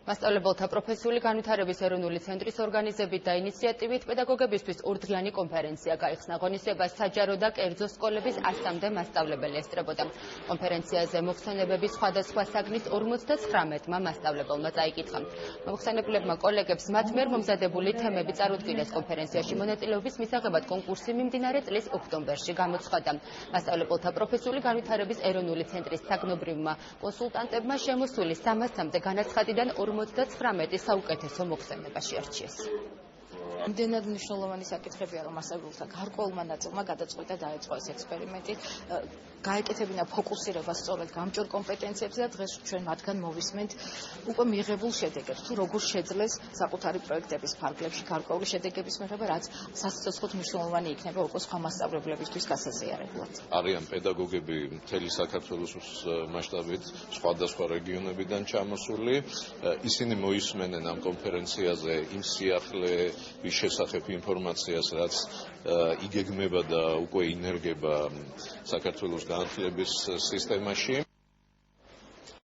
მასწავლებელთა პროფესიული განვითარების ეროვნული ცენტრის ორგანიზებით და ინიციატივით პედაგოგებისთვის ურთღიანი კონფერენცია გაიხსნა. ღონისძიებას საჯარო და კერძო სკოლების 100-მდე მასწავლებელი ესწრებოდა. კონფერენციაზე მოხსენებების სხვადასხვა საგნის 59-მა მასწავლებელმა წაიკითხა. მოხსენებლებმა კოლეგებს მათ მიერ მომზადებული თემები წარუდგინეს. კონფერენციაში მონაწილეობის მისაღებად კონკურსი მიმდინარე წლის ოქტომბერში გამოცხადა. მასწავლებელთა პროფესიული განვითარების ეროვნული ცენტრის საგნობრივმა კონსულტანტებმა შემოსული 300-მდე განაცხადიდან 59 საუკეთესო მოხსენება შეარჩიეს. Იმდენად მნიშვნელოვანი საკითხებია, რომ მასწავლებელთა გარკვეულმა ნაწილმა გადაწყვიტა დაეწყო ეს ექსპერიმენტი, გაეკეთებინა ფოკუსირება სწორედ გამჭირ კომპეტენციებზე და დღეს ჩვენ მათგან მოვისმენთ უკვე მიღებულ შედეგებს, თუ როგორ შეძლეს საკუთარი პროექტების ფარგლებში გარკვეული შედეგების მიღება, რაც სასიცოცხლოდ მნიშვნელოვანი იქნება უკვე სხვა მასწავლებლებისთვის გასაზიარებლად. არიან პედაგოგები მთელი საქართველოს მასშტაბით სხვადასხვა რეგიონებიდან ჩამოსული, ისინი მოისმენენ ამ კონფერენციაზე იმ სიახლეების შესახებ ინფორმაციას, რაც იგეგმება და უკვე ინერგება საქართველოს განათლების სისტემაში.